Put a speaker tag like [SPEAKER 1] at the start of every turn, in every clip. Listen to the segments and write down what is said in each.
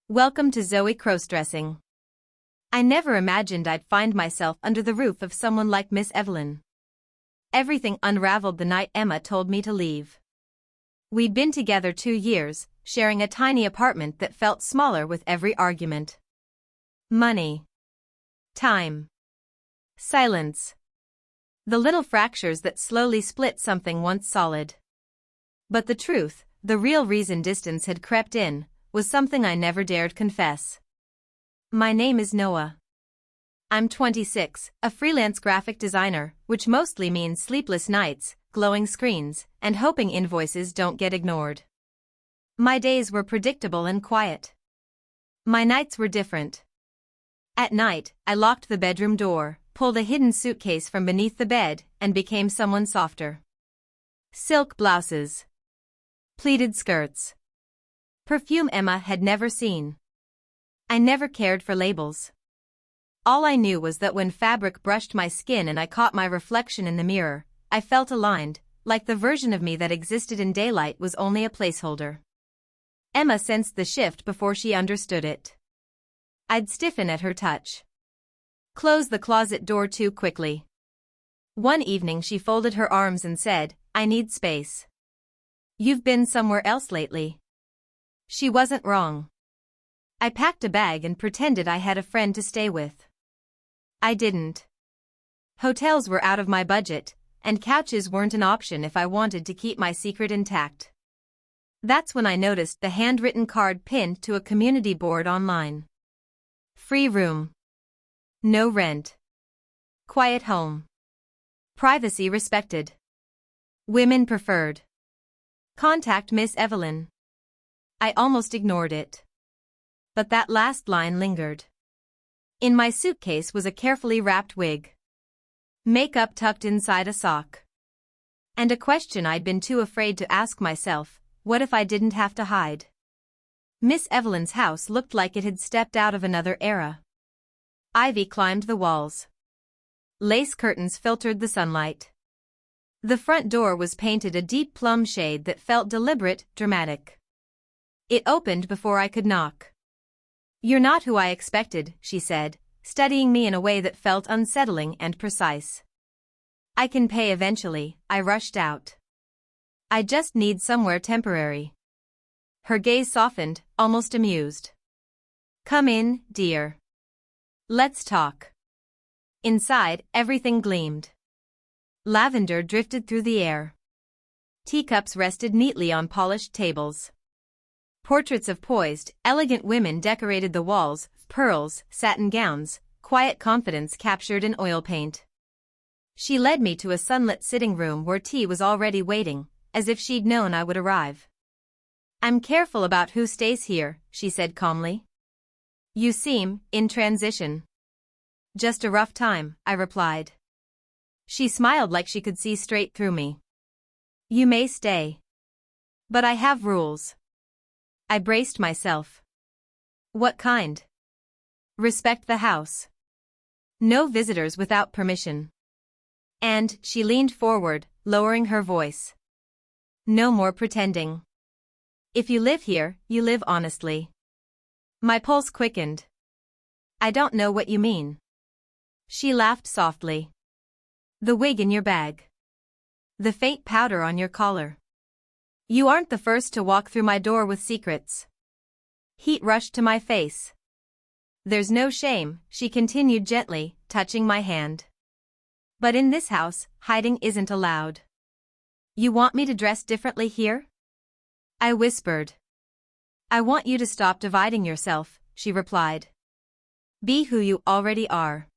[SPEAKER 1] Welcome to Zoe Crossdressing. I never imagined I'd find myself under the roof of someone like Miss Evelyn. Everything unraveled the night Emma told me to leave. We'd been together 2 years, sharing a tiny apartment that felt smaller with every argument. Money. Time. Silence. The little fractures that slowly split something once solid. But the truth, the real reason distance had crept in, was something I never dared confess. My name is Noah. I'm 26, a freelance graphic designer, which mostly means sleepless nights, glowing screens, and hoping invoices don't get ignored. My days were predictable and quiet. My nights were different. At night, I locked the bedroom door, pulled a hidden suitcase from beneath the bed, and became someone softer. Silk blouses. Pleated skirts. Perfume Emma had never seen. I never cared for labels. All I knew was that when fabric brushed my skin and I caught my reflection in the mirror, I felt aligned, like the version of me that existed in daylight was only a placeholder. Emma sensed the shift before she understood it. I'd stiffen at her touch. Close the closet door too quickly. One evening she folded her arms and said, "I need space. You've been somewhere else lately." She wasn't wrong. I packed a bag and pretended I had a friend to stay with. I didn't. Hotels were out of my budget, and couches weren't an option if I wanted to keep my secret intact. That's when I noticed the handwritten card pinned to a community board online. Free room. No rent. Quiet home. Privacy respected. Women preferred. Contact Miss Evelyn. I almost ignored it. But that last line lingered. In my suitcase was a carefully wrapped wig. Makeup tucked inside a sock. And a question I'd been too afraid to ask myself: what if I didn't have to hide? Miss Evelyn's house looked like it had stepped out of another era. Ivy climbed the walls. Lace curtains filtered the sunlight. The front door was painted a deep plum shade that felt deliberate, dramatic. It opened before I could knock. "You're not who I expected," she said, studying me in a way that felt unsettling and precise. "I can pay eventually," I rushed out. "I just need somewhere temporary." Her gaze softened, almost amused. "Come in, dear. Let's talk." Inside, everything gleamed. Lavender drifted through the air. Teacups rested neatly on polished tables. Portraits of poised, elegant women decorated the walls, pearls, satin gowns, quiet confidence captured in oil paint. She led me to a sunlit sitting room where tea was already waiting, as if she'd known I would arrive. "I'm careful about who stays here," she said calmly. "You seem in transition." "Just a rough time," I replied. She smiled like she could see straight through me. "You may stay. But I have rules." I braced myself. "What kind?" "Respect the house. No visitors without permission." And she leaned forward, lowering her voice. "No more pretending. If you live here, you live honestly." My pulse quickened. "I don't know what you mean." She laughed softly. "The wig in your bag. The faint powder on your collar. You aren't the first to walk through my door with secrets." Heat rushed to my face. "There's no shame," she continued gently, touching my hand. "But in this house, hiding isn't allowed." "You want me to dress differently here?" I whispered. "I want you to stop dividing yourself," she replied. "Be who you already are."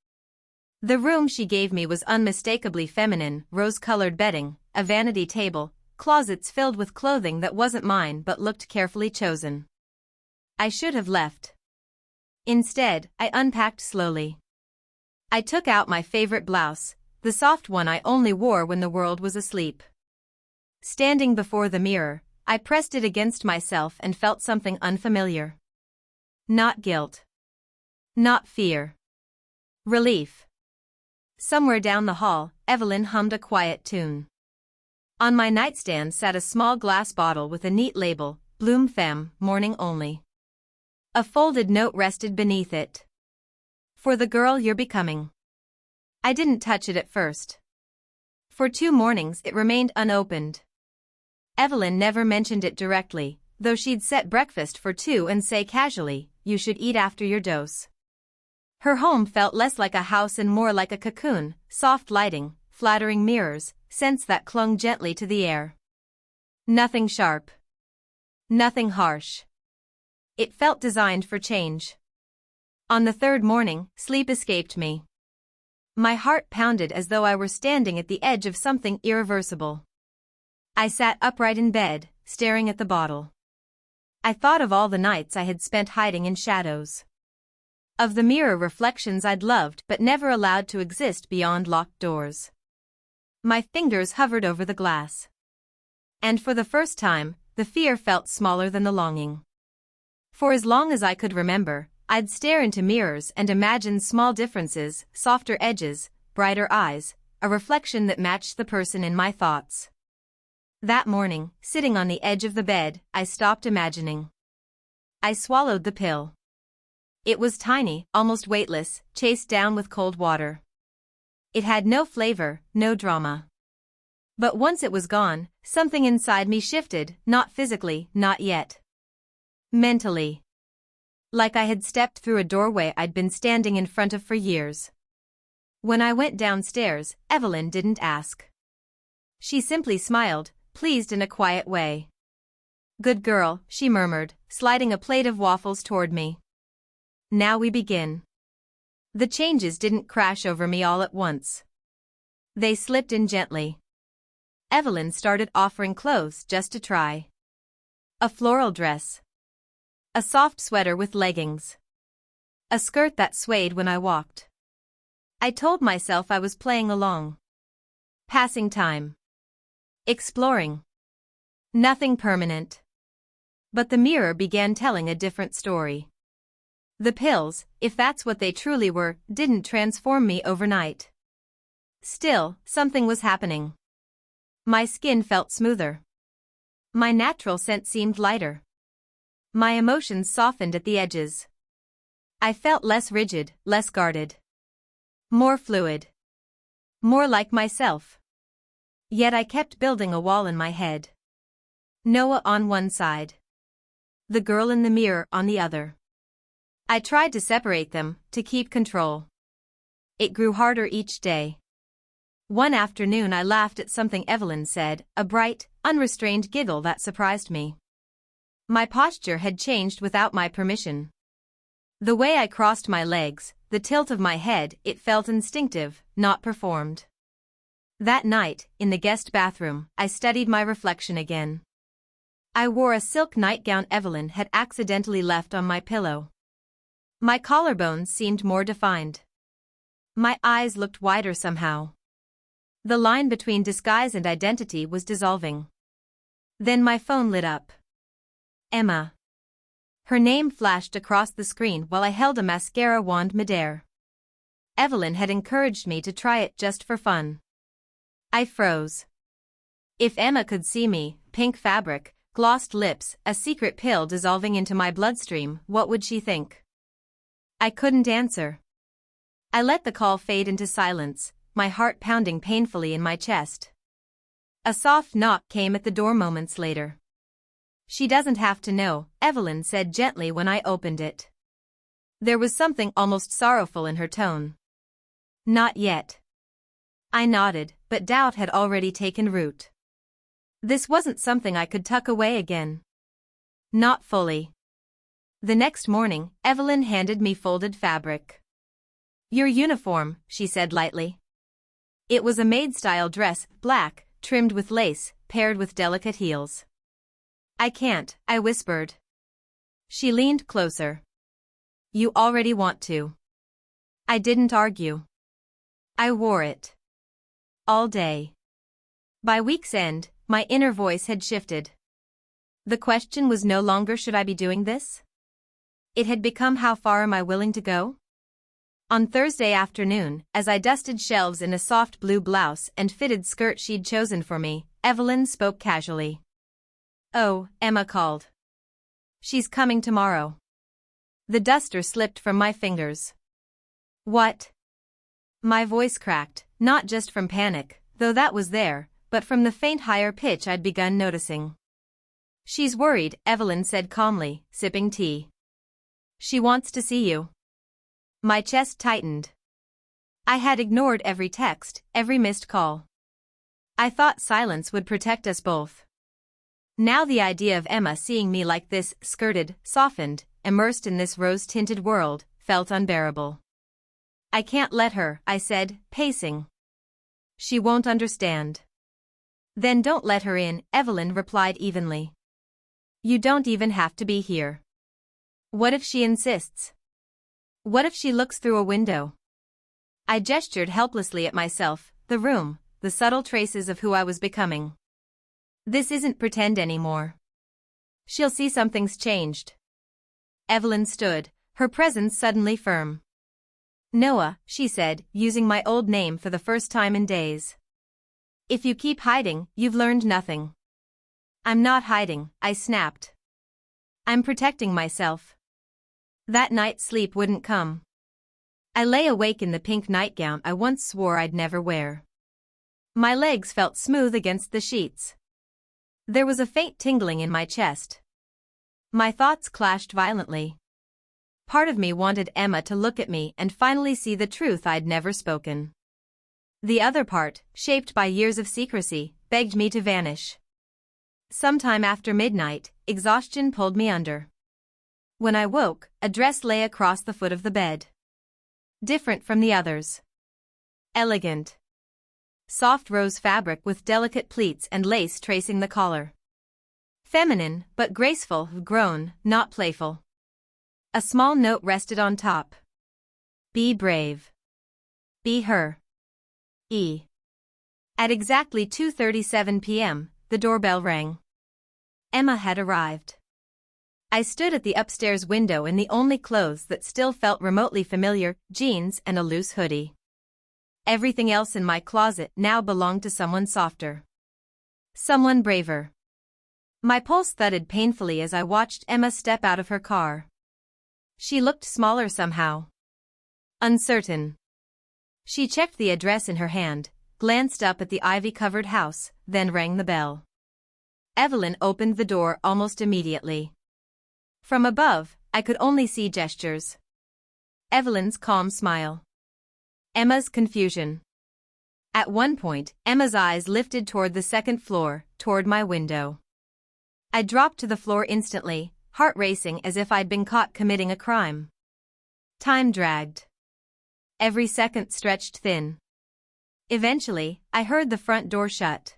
[SPEAKER 1] The room she gave me was unmistakably feminine: rose-colored bedding, a vanity table, closets filled with clothing that wasn't mine but looked carefully chosen. I should have left. Instead, I unpacked slowly. I took out my favorite blouse, the soft one I only wore when the world was asleep. Standing before the mirror, I pressed it against myself and felt something unfamiliar. Not guilt. Not fear. Relief. Somewhere down the hall, Evelyn hummed a quiet tune. On my nightstand sat a small glass bottle with a neat label: Bloom Femme, morning only. A folded note rested beneath it. For the girl you're becoming. I didn't touch it at first. For 2 mornings it remained unopened. Evelyn never mentioned it directly, though she'd set breakfast for 2 and say casually, "You should eat after your dose." Her home felt less like a house and more like a cocoon, soft lighting, flattering mirrors, scents that clung gently to the air. Nothing sharp. Nothing harsh. It felt designed for change. On the 3rd morning, sleep escaped me. My heart pounded as though I were standing at the edge of something irreversible. I sat upright in bed, staring at the bottle. I thought of all the nights I had spent hiding in shadows. Of the mirror reflections I'd loved but never allowed to exist beyond locked doors. My fingers hovered over the glass. And for the first time, the fear felt smaller than the longing. For as long as I could remember, I'd stare into mirrors and imagine small differences, softer edges, brighter eyes, a reflection that matched the person in my thoughts. That morning, sitting on the edge of the bed, I stopped imagining. I swallowed the pill. It was tiny, almost weightless, chased down with cold water. It had no flavor, no drama. But once it was gone, something inside me shifted, not physically, not yet. Mentally. Like I had stepped through a doorway I'd been standing in front of for years. When I went downstairs, Evelyn didn't ask. She simply smiled, pleased in a quiet way. "Good girl," she murmured, sliding a plate of waffles toward me. "Now we begin." The changes didn't crash over me all at once. They slipped in gently. Evelyn started offering clothes just to try. A floral dress. A soft sweater with leggings. A skirt that swayed when I walked. I told myself I was playing along. Passing time. Exploring. Nothing permanent. But the mirror began telling a different story. The pills, if that's what they truly were, didn't transform me overnight. Still, something was happening. My skin felt smoother. My natural scent seemed lighter. My emotions softened at the edges. I felt less rigid, less guarded. More fluid. More like myself. Yet I kept building a wall in my head. Noah on one side. The girl in the mirror on the other. I tried to separate them, to keep control. It grew harder each day. One afternoon I laughed at something Evelyn said, a bright, unrestrained giggle that surprised me. My posture had changed without my permission. The way I crossed my legs, the tilt of my head, it felt instinctive, not performed. That night, in the guest bathroom, I studied my reflection again. I wore a silk nightgown Evelyn had accidentally left on my pillow. My collarbones seemed more defined. My eyes looked wider somehow. The line between disguise and identity was dissolving. Then my phone lit up. Emma. Her name flashed across the screen while I held a mascara wand midair. Evelyn had encouraged me to try it just for fun. I froze. If Emma could see me, pink fabric, glossed lips, a secret pill dissolving into my bloodstream, what would she think? I couldn't answer. I let the call fade into silence, my heart pounding painfully in my chest. A soft knock came at the door moments later. "She doesn't have to know," Evelyn said gently when I opened it. There was something almost sorrowful in her tone. "Not yet." I nodded, but doubt had already taken root. This wasn't something I could tuck away again. Not fully. The next morning, Evelyn handed me folded fabric. "Your uniform," she said lightly. It was a maid-style dress, black, trimmed with lace, paired with delicate heels. "I can't," I whispered. She leaned closer. "You already want to." I didn't argue. I wore it. All day. By week's end, my inner voice had shifted. The question was no longer should I be doing this? It had become how far am I willing to go? On Thursday afternoon, as I dusted shelves in a soft blue blouse and fitted skirt she'd chosen for me, Evelyn spoke casually. "Oh," Emma called. "She's coming tomorrow." The duster slipped from my fingers. What? My voice cracked, not just from panic, though that was there, but from the faint higher pitch I'd begun noticing. She's worried, Evelyn said calmly, sipping tea. She wants to see you. My chest tightened. I had ignored every text, every missed call. I thought silence would protect us both. Now the idea of Emma seeing me like this, skirted, softened, immersed in this rose-tinted world, felt unbearable. I can't let her, I said, pacing. She won't understand. Then don't let her in, Evelyn replied evenly. You don't even have to be here. What if she insists? What if she looks through a window? I gestured helplessly at myself, the room, the subtle traces of who I was becoming. This isn't pretend anymore. She'll see something's changed. Evelyn stood, her presence suddenly firm. Noah, she said, using my old name for the first time in days. If you keep hiding, you've learned nothing. I'm not hiding, I snapped. I'm protecting myself. That night sleep wouldn't come. I lay awake in the pink nightgown I once swore I'd never wear. My legs felt smooth against the sheets. There was a faint tingling in my chest. My thoughts clashed violently. Part of me wanted Emma to look at me and finally see the truth I'd never spoken. The other part, shaped by years of secrecy, begged me to vanish. Sometime after midnight, exhaustion pulled me under. When I woke, a dress lay across the foot of the bed. Different from the others. Elegant. Soft rose fabric with delicate pleats and lace tracing the collar. Feminine, but graceful, grown, not playful. A small note rested on top. Be brave. Be her. E. At exactly 2:37 p.m., the doorbell rang. Emma had arrived. I stood at the upstairs window in the only clothes that still felt remotely familiar, jeans and a loose hoodie. Everything else in my closet now belonged to someone softer. Someone braver. My pulse thudded painfully as I watched Emma step out of her car. She looked smaller somehow. Uncertain. She checked the address in her hand, glanced up at the ivy-covered house, then rang the bell. Evelyn opened the door almost immediately. From above, I could only see gestures. Evelyn's calm smile. Emma's confusion. At one point, Emma's eyes lifted toward the second floor, toward my window. I dropped to the floor instantly, heart racing as if I'd been caught committing a crime. Time dragged. Every second stretched thin. Eventually, I heard the front door shut.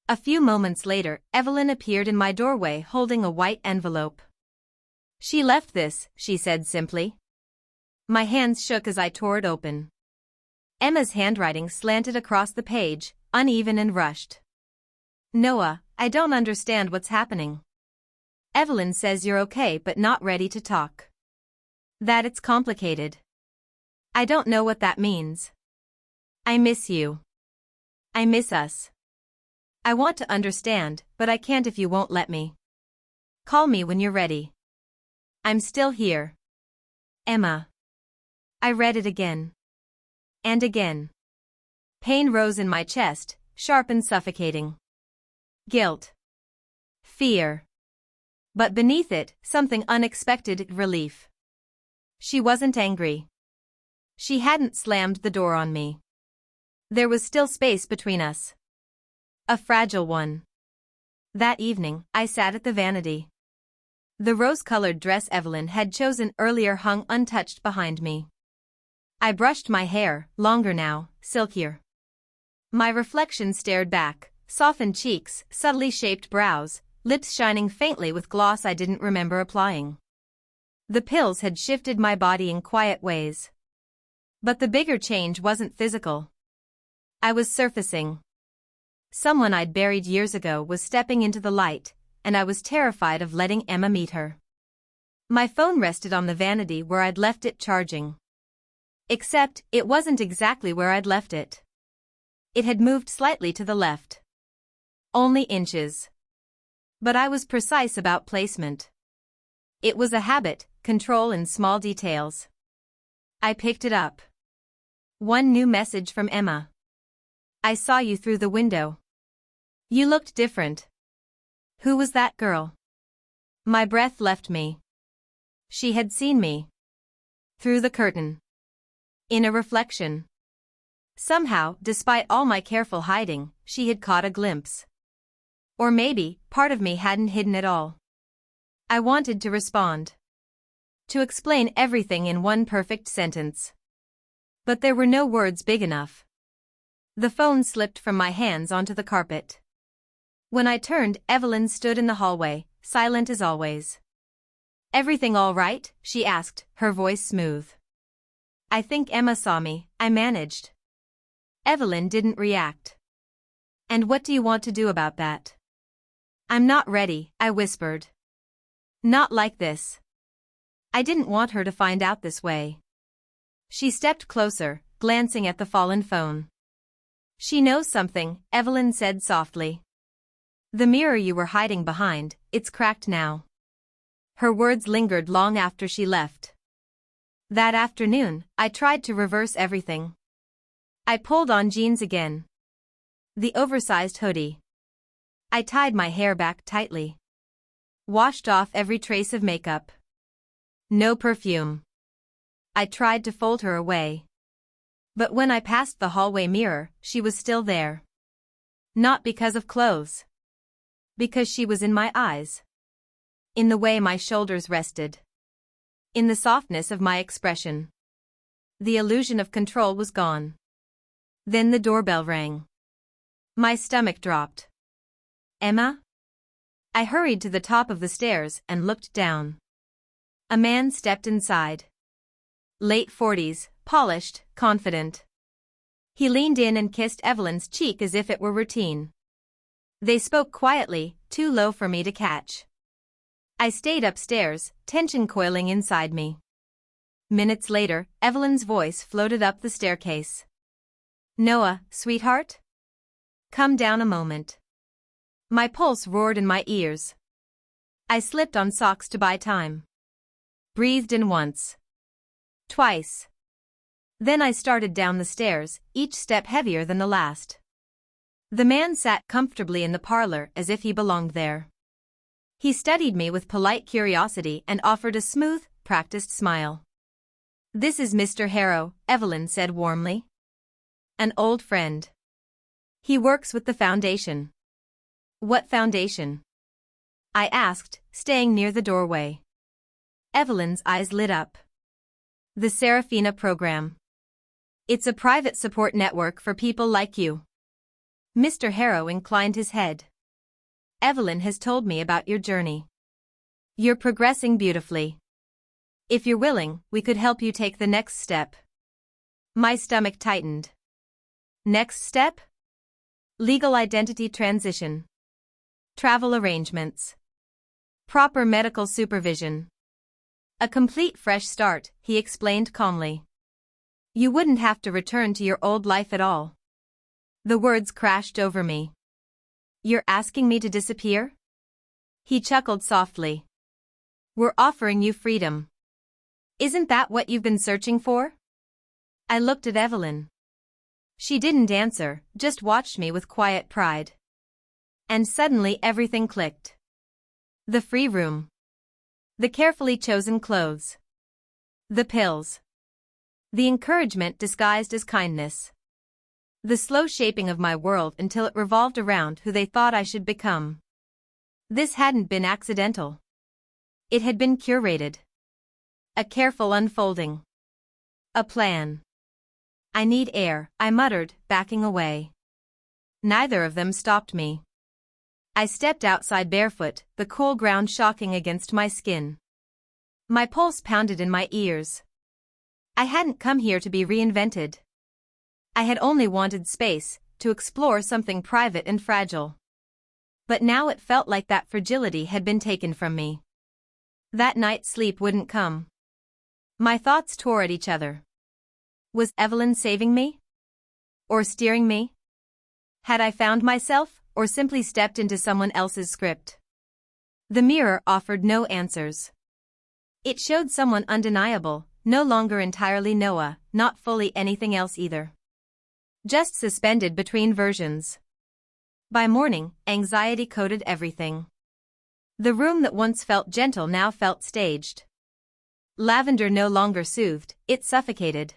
[SPEAKER 1] A few moments later, Evelyn appeared in my doorway holding a white envelope. She left this, she said simply. My hands shook as I tore it open. Emma's handwriting slanted across the page, uneven and rushed. Noah, I don't understand what's happening. Evelyn says you're okay but not ready to talk. That it's complicated. I don't know what that means. I miss you. I miss us. I want to understand, but I can't if you won't let me. Call me when you're ready. I'm still here. Emma. I read it again. And again. Pain rose in my chest, sharp and suffocating. Guilt. Fear. But beneath it, something unexpected, relief. She wasn't angry. She hadn't slammed the door on me. There was still space between us. A fragile one. That evening, I sat at the vanity. The rose-colored dress Evelyn had chosen earlier hung untouched behind me. I brushed my hair, longer now, silkier. My reflection stared back, softened cheeks, subtly shaped brows, lips shining faintly with gloss I didn't remember applying. The pills had shifted my body in quiet ways. But the bigger change wasn't physical. I was surfacing. Someone I'd buried years ago was stepping into the light, and I was terrified of letting Emma meet her. My phone rested on the vanity where I'd left it charging. Except, it wasn't exactly where I'd left it. It had moved slightly to the left. Only inches. But I was precise about placement. It was a habit, control in small details. I picked it up. One new message from Emma. I saw you through the window. You looked different. Who was that girl? My breath left me. She had seen me. Through the curtain. In a reflection. Somehow, despite all my careful hiding, she had caught a glimpse. Or maybe, part of me hadn't hidden at all. I wanted to respond. To explain everything in one perfect sentence. But there were no words big enough. The phone slipped from my hands onto the carpet. When I turned, Evelyn stood in the hallway, silent as always. Everything all right? She asked, her voice smooth. I think Emma saw me, I managed. Evelyn didn't react. And what do you want to do about that? I'm not ready, I whispered. Not like this. I didn't want her to find out this way. She stepped closer, glancing at the fallen phone. She knows something, Evelyn said softly. The mirror you were hiding behind, it's cracked now. Her words lingered long after she left. That afternoon, I tried to reverse everything. I pulled on jeans again. The oversized hoodie. I tied my hair back tightly. Washed off every trace of makeup. No perfume. I tried to fold her away. But when I passed the hallway mirror, she was still there. Not because of clothes. Because she was in my eyes. In the way my shoulders rested. In the softness of my expression. The illusion of control was gone. Then the doorbell rang. My stomach dropped. Emma? I hurried to the top of the stairs and looked down. A man stepped inside. Late 40s, polished, confident. He leaned in and kissed Evelyn's cheek as if it were routine. They spoke quietly, too low for me to catch. I stayed upstairs, tension coiling inside me. Minutes later, Evelyn's voice floated up the staircase. Noah, sweetheart? Come down a moment. My pulse roared in my ears. I slipped on socks to buy time. Breathed in once. Twice. Then I started down the stairs, each step heavier than the last. The man sat comfortably in the parlor as if he belonged there. He studied me with polite curiosity and offered a smooth, practiced smile. This is Mr. Harrow, Evelyn said warmly. An old friend. He works with the foundation. What foundation? I asked, staying near the doorway. Evelyn's eyes lit up. The Serafina program. It's a private support network for people like you. Mr. Harrow inclined his head. Evelyn has told me about your journey. You're progressing beautifully. If you're willing, we could help you take the next step. My stomach tightened. Next step? Legal identity transition. Travel arrangements. Proper medical supervision. A complete fresh start, he explained calmly. You wouldn't have to return to your old life at all. The words crashed over me. You're asking me to disappear? He chuckled softly. We're offering you freedom. Isn't that what you've been searching for? I looked at Evelyn. She didn't answer, just watched me with quiet pride. And suddenly everything clicked. The free room. The carefully chosen clothes. The pills. The encouragement disguised as kindness. The slow shaping of my world until it revolved around who they thought I should become. This hadn't been accidental. It had been curated. A careful unfolding. A plan. I need air, I muttered, backing away. Neither of them stopped me. I stepped outside barefoot, the cool ground shocking against my skin. My pulse pounded in my ears. I hadn't come here to be reinvented. I had only wanted space, to explore something private and fragile. But now it felt like that fragility had been taken from me. That night sleep wouldn't come. My thoughts tore at each other. Was Evelyn saving me? Or steering me? Had I found myself, or simply stepped into someone else's script? The mirror offered no answers. It showed someone undeniable, no longer entirely Noah, not fully anything else either. Just suspended between versions. By morning, anxiety coated everything. The room that once felt gentle now felt staged. Lavender no longer soothed, it suffocated.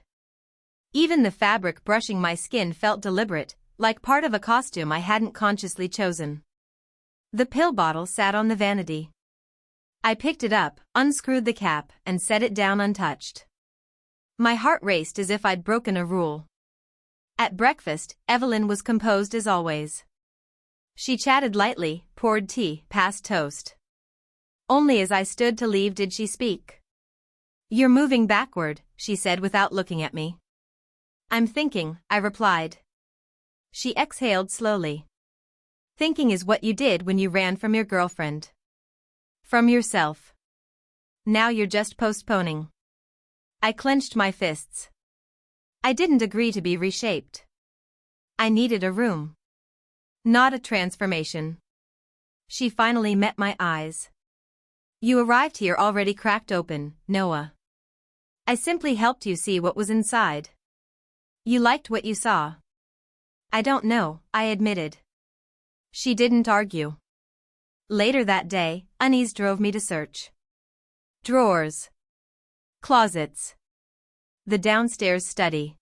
[SPEAKER 1] Even the fabric brushing my skin felt deliberate, like part of a costume I hadn't consciously chosen. The pill bottle sat on the vanity. I picked it up, unscrewed the cap, and set it down untouched. My heart raced as if I'd broken a rule. At breakfast, Evelyn was composed as always. She chatted lightly, poured tea, passed toast. Only as I stood to leave did she speak. "You're moving backward," she said without looking at me. "I'm thinking," I replied. She exhaled slowly. "Thinking is what you did when you ran from your girlfriend. From yourself. Now you're just postponing." I clenched my fists. I didn't agree to be reshaped. I needed a room. Not a transformation. She finally met my eyes. "You arrived here already cracked open, Noah. I simply helped you see what was inside. You liked what you saw." "I don't know," I admitted. She didn't argue. Later that day, unease drove me to search. Drawers. Closets. The downstairs study.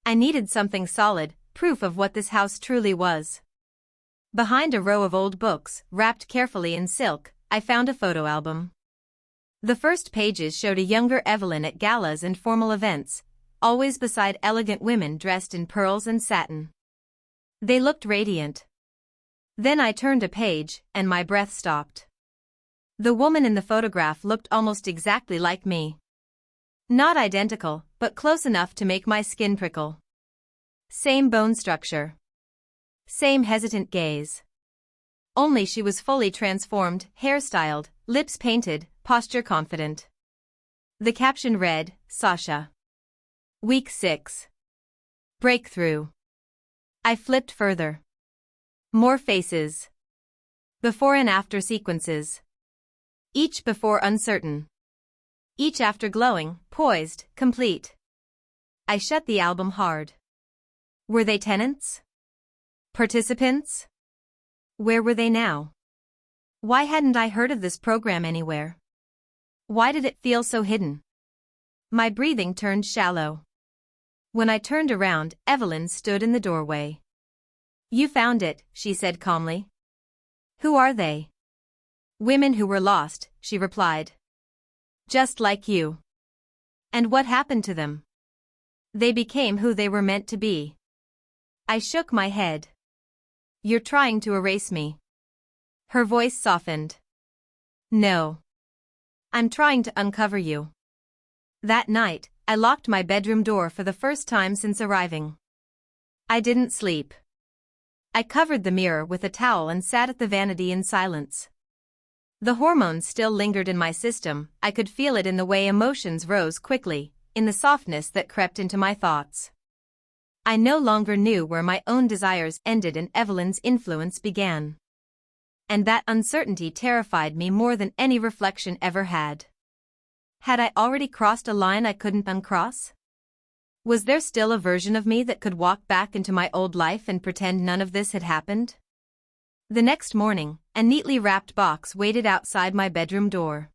[SPEAKER 1] I needed something solid, proof of what this house truly was. Behind a row of old books, wrapped carefully in silk, I found a photo album. The first pages showed a younger Evelyn at galas and formal events, always beside elegant women dressed in pearls and satin. They looked radiant. Then I turned a page, and my breath stopped. The woman in the photograph looked almost exactly like me. Not identical, but close enough to make my skin prickle. Same bone structure. Same hesitant gaze. Only she was fully transformed, hairstyled, lips painted, posture confident. The caption read, "Sasha. Week 6. Breakthrough." I flipped further. More faces. Before and after sequences. Each before uncertain. Each after glowing, poised, complete. I shut the album hard. Were they tenants? Participants? Where were they now? Why hadn't I heard of this program anywhere? Why did it feel so hidden? My breathing turned shallow. When I turned around, Evelyn stood in the doorway. "You found it," she said calmly. "Who are they?" "Women who were lost," she replied. "Just like you." "And what happened to them?" "They became who they were meant to be." I shook my head. "You're trying to erase me." Her voice softened. "No. I'm trying to uncover you." That night, I locked my bedroom door for the first time since arriving. I didn't sleep. I covered the mirror with a towel and sat at the vanity in silence. The hormones still lingered in my system, I could feel it in the way emotions rose quickly, in the softness that crept into my thoughts. I no longer knew where my own desires ended and Evelyn's influence began. And that uncertainty terrified me more than any reflection ever had. Had I already crossed a line I couldn't uncross? Was there still a version of me that could walk back into my old life and pretend none of this had happened? The next morning, a neatly wrapped box waited outside my bedroom door.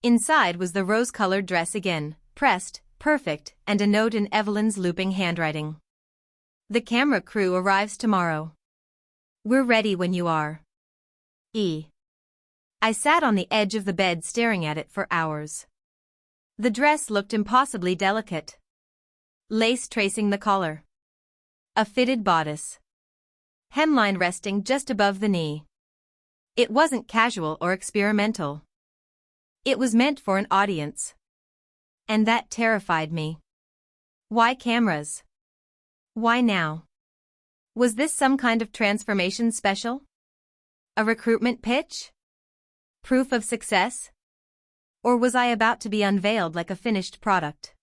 [SPEAKER 1] Inside was the rose-colored dress again, pressed, perfect, and a note in Evelyn's looping handwriting. "The camera crew arrives tomorrow. We're ready when you are. E." I sat on the edge of the bed staring at it for hours. The dress looked impossibly delicate. Lace tracing the collar. A fitted bodice. Hemline resting just above the knee. It wasn't casual or experimental. It was meant for an audience. And that terrified me. Why cameras? Why now? Was this some kind of transformation special? A recruitment pitch? Proof of success? Or was I about to be unveiled like a finished product?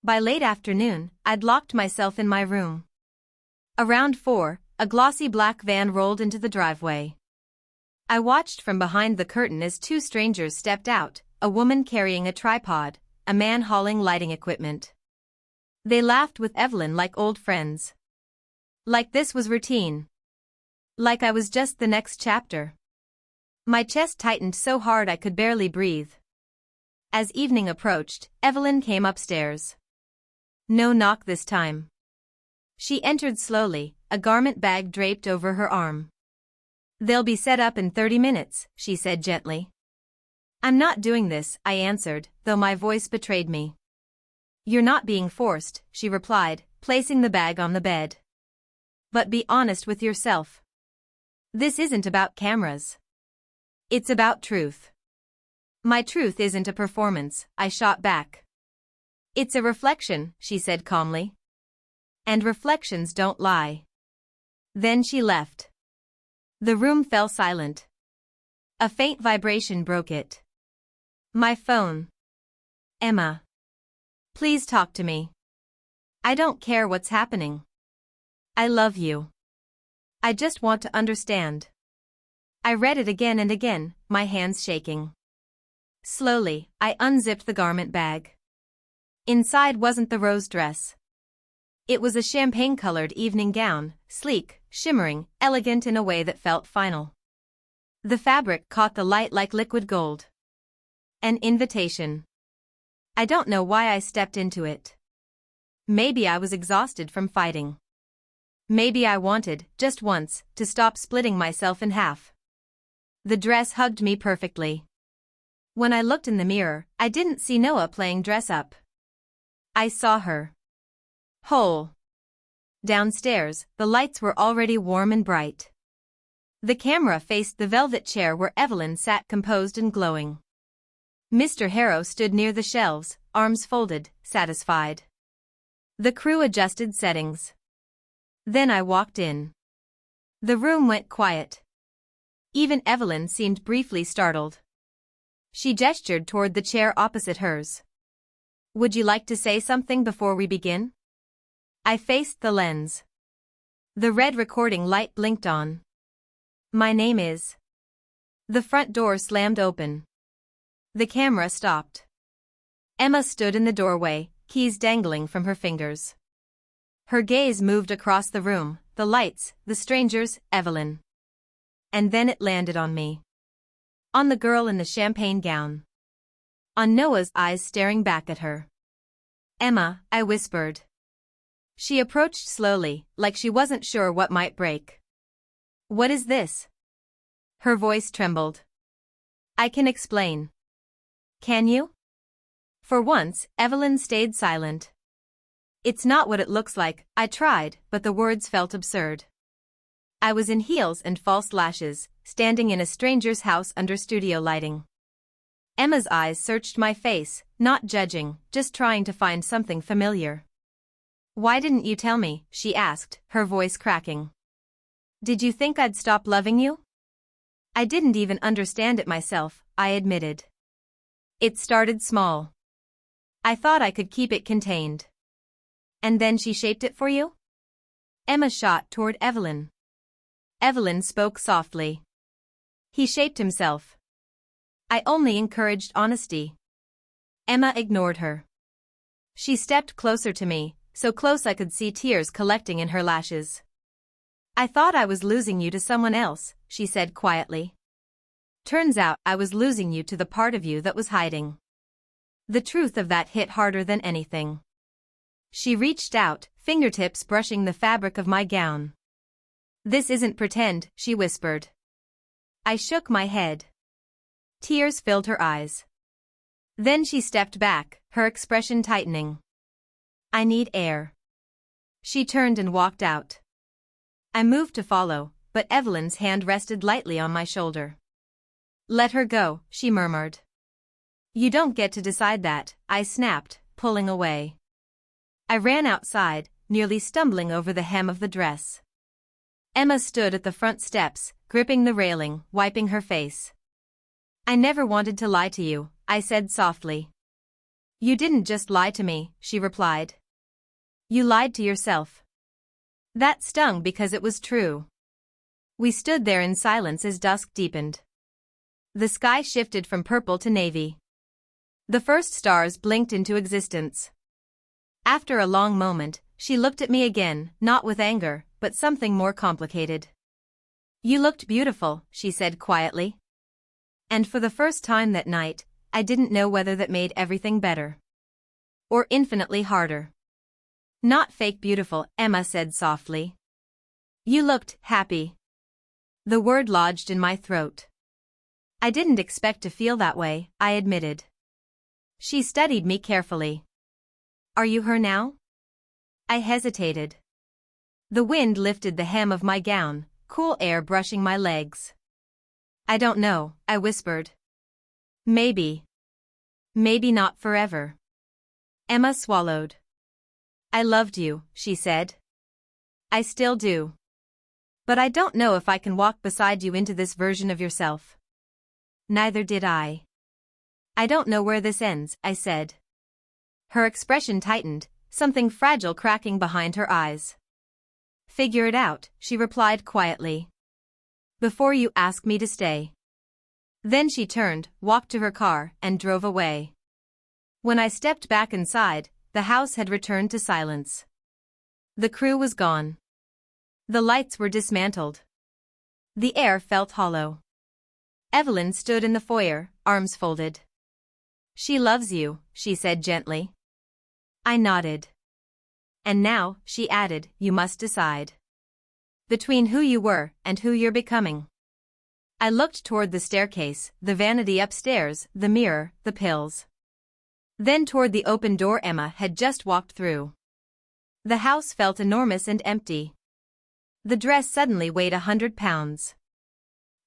[SPEAKER 1] By late afternoon, I'd locked myself in my room. Around 4, a glossy black van rolled into the driveway. I watched from behind the curtain as two strangers stepped out, a woman carrying a tripod, a man hauling lighting equipment. They laughed with Evelyn like old friends. Like this was routine. Like I was just the next chapter. My chest tightened so hard I could barely breathe. As evening approached, Evelyn came upstairs. No knock this time. She entered slowly, a garment bag draped over her arm. "They'll be set up in 30 minutes, she said gently. "I'm not doing this," I answered, though my voice betrayed me. "You're not being forced," she replied, placing the bag on the bed. "But be honest with yourself. This isn't about cameras. It's about truth." "My truth isn't a performance," I shot back. "It's a reflection," she said calmly. "And reflections don't lie." Then she left. The room fell silent. A faint vibration broke it. My phone. "Emma. Please talk to me. I don't care what's happening. I love you. I just want to understand." I read it again and again, my hands shaking. Slowly, I unzipped the garment bag. Inside wasn't the rose dress. It was a champagne-colored evening gown, sleek, shimmering, elegant in a way that felt final. The fabric caught the light like liquid gold. An invitation. I don't know why I stepped into it. Maybe I was exhausted from fighting. Maybe I wanted, just once, to stop splitting myself in half. The dress hugged me perfectly. When I looked in the mirror, I didn't see Noah playing dress-up. I saw her. Whole. Downstairs, the lights were already warm and bright. The camera faced the velvet chair where Evelyn sat composed and glowing. Mr. Harrow stood near the shelves, arms folded, satisfied. The crew adjusted settings. Then I walked in. The room went quiet. Even Evelyn seemed briefly startled. She gestured toward the chair opposite hers. "Would you like to say something before we begin?" I faced the lens. The red recording light blinked on. "My name is..." The front door slammed open. The camera stopped. Emma stood in the doorway, keys dangling from her fingers. Her gaze moved across the room, the lights, the strangers, Evelyn. And then it landed on me. On the girl in the champagne gown. On Noah's eyes staring back at her. "Emma," I whispered. She approached slowly, like she wasn't sure what might break. "What is this?" Her voice trembled. "I can explain." "Can you?" For once, Evelyn stayed silent. "It's not what it looks like," I tried, but the words felt absurd. I was in heels and false lashes, standing in a stranger's house under studio lighting. Emma's eyes searched my face, not judging, just trying to find something familiar. "Why didn't you tell me?" she asked, her voice cracking. "Did you think I'd stop loving you?" "I didn't even understand it myself," I admitted. "It started small. I thought I could keep it contained." "And then she shaped it for you?" Emma shot toward Evelyn. Evelyn spoke softly. "He shaped himself. I only encouraged honesty." Emma ignored her. She stepped closer to me, so close I could see tears collecting in her lashes. "I thought I was losing you to someone else," she said quietly. "Turns out I was losing you to the part of you that was hiding." The truth of that hit harder than anything. She reached out, fingertips brushing the fabric of my gown. "This isn't pretend," she whispered. I shook my head. Tears filled her eyes. Then she stepped back, her expression tightening. "I need air." She turned and walked out. I moved to follow, but Evelyn's hand rested lightly on my shoulder. "Let her go," she murmured. "You don't get to decide that," I snapped, pulling away. I ran outside, nearly stumbling over the hem of the dress. Emma stood at the front steps, gripping the railing, wiping her face. "I never wanted to lie to you," I said softly. "You didn't just lie to me," she replied. "You lied to yourself." That stung because it was true. We stood there in silence as dusk deepened. The sky shifted from purple to navy. The first stars blinked into existence. After a long moment, she looked at me again, not with anger, but something more complicated. "You looked beautiful," she said quietly. And for the first time that night, I didn't know whether that made everything better or infinitely harder. "Not fake beautiful," Emma said softly. "You looked happy." The word lodged in my throat. "I didn't expect to feel that way," I admitted. She studied me carefully. "Are you her now?" I hesitated. The wind lifted the hem of my gown, cool air brushing my legs. "I don't know," I whispered. Maybe not forever." Emma swallowed. "I loved you," she said. "I still do. But I don't know if I can walk beside you into this version of yourself." Neither did I. "I don't know where this ends," I said. Her expression tightened, something fragile cracking behind her eyes. "Figure it out," she replied quietly. "Before you ask me to stay." Then she turned, walked to her car, and drove away. When I stepped back inside, the house had returned to silence. The crew was gone. The lights were dismantled. The air felt hollow. Evelyn stood in the foyer, arms folded. "She loves you," she said gently. I nodded. "And now," she added, "you must decide between who you were and who you're becoming." I looked toward the staircase, the vanity upstairs, the mirror, the pills. Then toward the open door Emma had just walked through. The house felt enormous and empty. The dress suddenly weighed 100 pounds.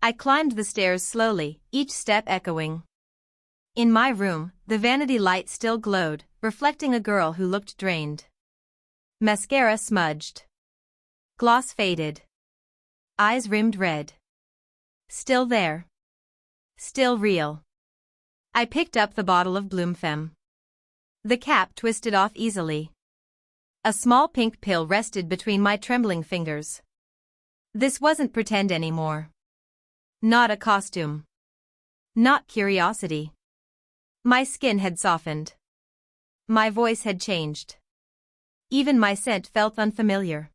[SPEAKER 1] I climbed the stairs slowly, each step echoing. In my room, the vanity light still glowed, reflecting a girl who looked drained. Mascara smudged. Gloss faded. Eyes rimmed red. Still there. Still real. I picked up the bottle of Bloomfem. The cap twisted off easily. A small pink pill rested between my trembling fingers. This wasn't pretend anymore. Not a costume. Not curiosity. My skin had softened. My voice had changed. Even my scent felt unfamiliar.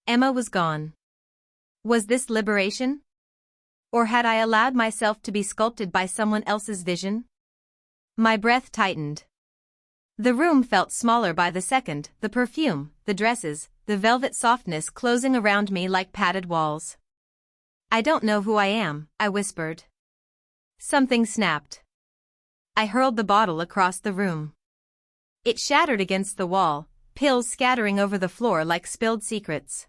[SPEAKER 1] Emma was gone. Was this liberation? Or had I allowed myself to be sculpted by someone else's vision? My breath tightened. The room felt smaller by the second, the perfume, the dresses, the velvet softness closing around me like padded walls. "I don't know who I am," I whispered. Something snapped. I hurled the bottle across the room. It shattered against the wall, pills scattering over the floor like spilled secrets.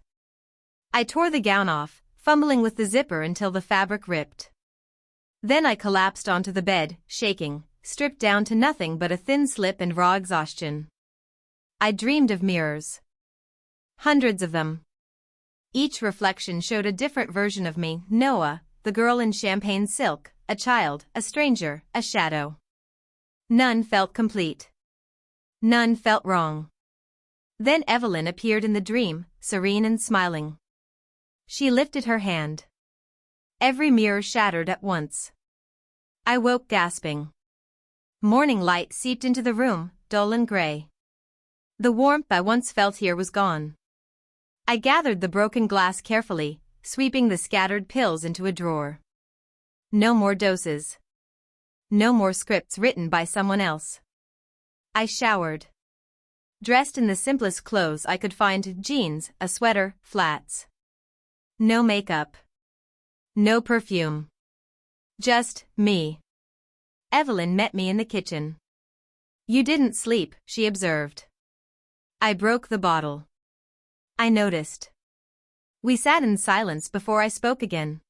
[SPEAKER 1] I tore the gown off, fumbling with the zipper until the fabric ripped. Then I collapsed onto the bed, shaking, stripped down to nothing but a thin slip and raw exhaustion. I dreamed of mirrors. Hundreds of them. Each reflection showed a different version of me, Noah, the girl in champagne silk, a child, a stranger, a shadow. None felt complete. None felt wrong. Then Evelyn appeared in the dream, serene and smiling. She lifted her hand. Every mirror shattered at once. I woke gasping. Morning light seeped into the room, dull and gray. The warmth I once felt here was gone. I gathered the broken glass carefully, sweeping the scattered pills into a drawer. No more doses. No more scripts written by someone else. I showered. Dressed in the simplest clothes I could find, jeans, a sweater, flats. No makeup. No perfume. Just me. Evelyn met me in the kitchen. "You didn't sleep," she observed. I broke the bottle. I noticed. We sat in silence before I spoke again.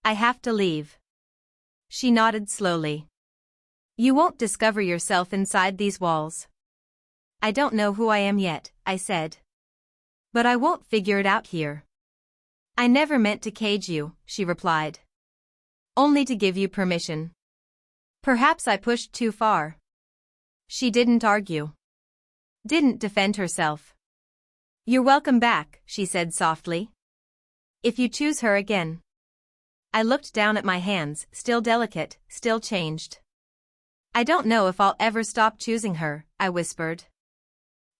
[SPEAKER 1] "I have to leave." She nodded slowly. "You won't discover yourself inside these walls." "I don't know who I am yet," I said. "But I won't figure it out here." "I never meant to cage you," she replied. "Only to give you permission. Perhaps I pushed too far." She didn't argue. Didn't defend herself. "You're welcome back," she said softly. "If you choose her again." I looked down at my hands, still delicate, still changed. I don't know if I'll ever stop choosing her, I whispered.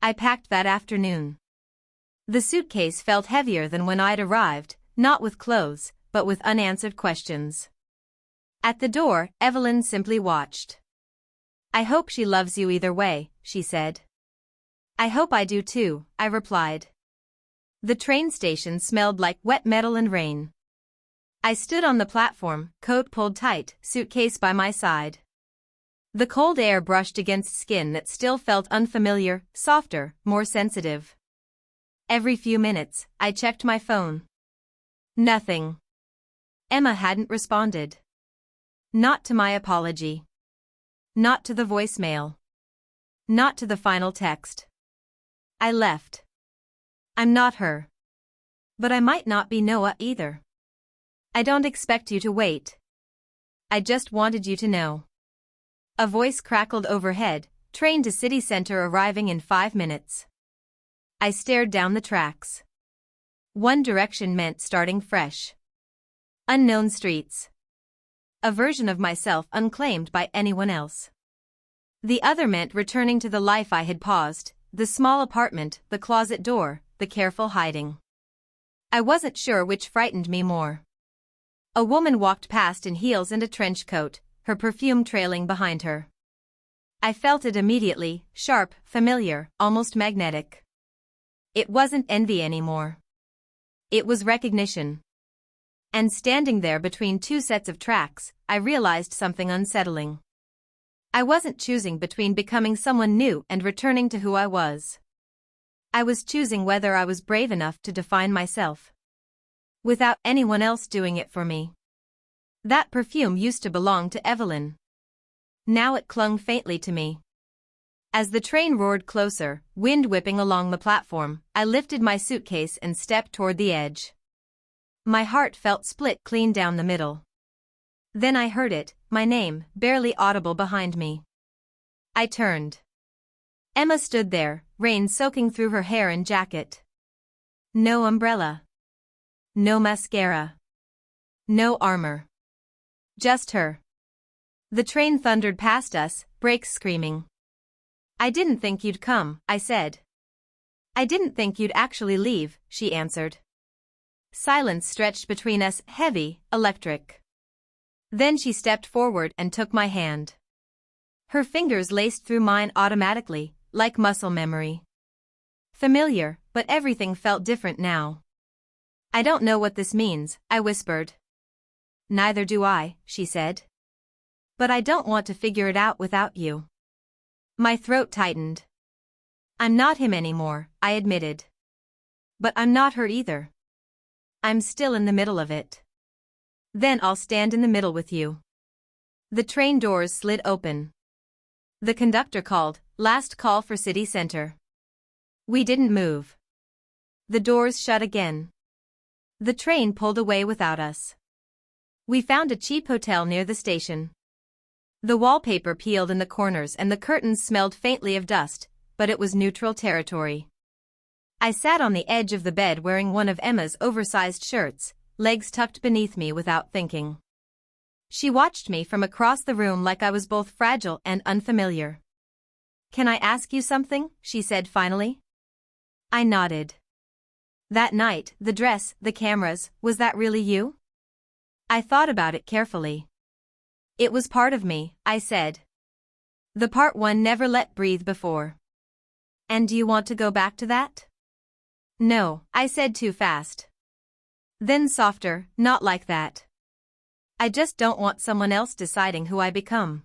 [SPEAKER 1] I packed that afternoon. The suitcase felt heavier than when I'd arrived, not with clothes, but with unanswered questions. At the door, Evelyn simply watched. I hope she loves you either way, she said. I hope I do too, I replied. The train station smelled like wet metal and rain. I stood on the platform, coat pulled tight, suitcase by my side. The cold air brushed against skin that still felt unfamiliar, softer, more sensitive. Every few minutes, I checked my phone. Nothing. Emma hadn't responded. Not to my apology. Not to the voicemail. Not to the final text. I left. I'm not her. But I might not be Noah either. I don't expect you to wait. I just wanted you to know. A voice crackled overhead, train to city center arriving in 5 minutes. I stared down the tracks. One direction meant starting fresh. Unknown streets. A version of myself unclaimed by anyone else. The other meant returning to the life I had paused, the small apartment, the closet door, the careful hiding. I wasn't sure which frightened me more. A woman walked past in heels and a trench coat, her perfume trailing behind her. I felt it immediately, sharp, familiar, almost magnetic. It wasn't envy anymore. It was recognition. And standing there between two sets of tracks, I realized something unsettling. I wasn't choosing between becoming someone new and returning to who I was. I was choosing whether I was brave enough to define myself. Without anyone else doing it for me. That perfume used to belong to Evelyn. Now it clung faintly to me. As the train roared closer, wind whipping along the platform, I lifted my suitcase and stepped toward the edge. My heart felt split clean down the middle. Then I heard it, my name, barely audible behind me. I turned. Emma stood there, rain soaking through her hair and jacket. No umbrella. No mascara. No armor. Just her. The train thundered past us, brakes screaming. I didn't think you'd come, I said. I didn't think you'd actually leave, she answered. Silence stretched between us, heavy, electric. Then she stepped forward and took my hand. Her fingers laced through mine automatically, like muscle memory. Familiar, but everything felt different now. I don't know what this means, I whispered. Neither do I, she said. But I don't want to figure it out without you. My throat tightened. I'm not him anymore, I admitted. But I'm not her either. I'm still in the middle of it. Then I'll stand in the middle with you. The train doors slid open. The conductor called, last call for city center. We didn't move. The doors shut again. The train pulled away without us. We found a cheap hotel near the station. The wallpaper peeled in the corners and the curtains smelled faintly of dust, but it was neutral territory. I sat on the edge of the bed wearing one of Emma's oversized shirts, legs tucked beneath me without thinking. She watched me from across the room like I was both fragile and unfamiliar. Can I ask you something? She said finally. I nodded. That night, the dress, the cameras, was that really you? I thought about it carefully. It was part of me, I said. The part one never let breathe before. And do you want to go back to that? No, I said too fast. Then softer, not like that. I just don't want someone else deciding who I become.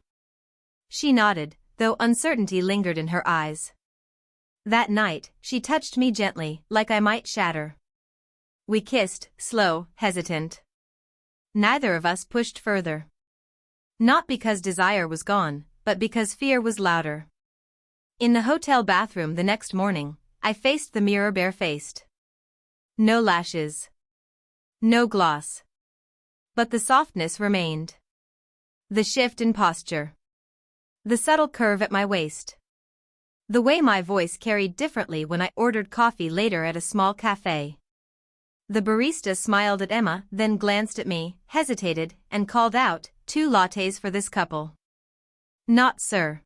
[SPEAKER 1] She nodded, though uncertainty lingered in her eyes. That night, she touched me gently, like I might shatter. We kissed, slow, hesitant. Neither of us pushed further. Not because desire was gone, but because fear was louder. In the hotel bathroom the next morning, I faced the mirror barefaced. No lashes. No gloss. But the softness remained. The shift in posture. The subtle curve at my waist. The way my voice carried differently when I ordered coffee later at a small cafe. The barista smiled at Emma, then glanced at me, hesitated, and called out, 2 lattes for this couple. Not sir.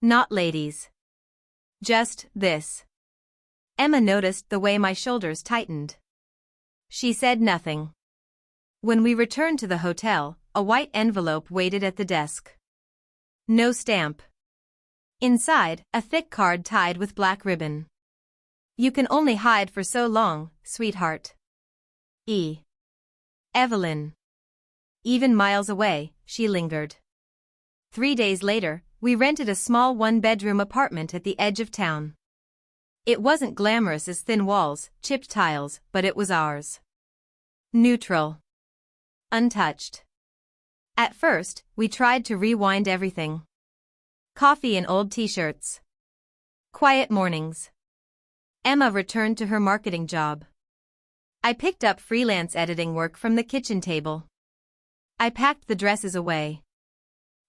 [SPEAKER 1] Not ladies. Just this. Emma noticed the way my shoulders tightened. She said nothing. When we returned to the hotel, a white envelope waited at the desk. No stamp. Inside, a thick card tied with black ribbon. You can only hide for so long, sweetheart. E. Evelyn. Even miles away, she lingered. 3 days later, we rented a small one-bedroom apartment at the edge of town. It wasn't glamorous as thin walls, chipped tiles, but it was ours. Neutral. Untouched. At first, we tried to rewind everything. Coffee and old t-shirts. Quiet mornings. Emma returned to her marketing job. I picked up freelance editing work from the kitchen table. I packed the dresses away.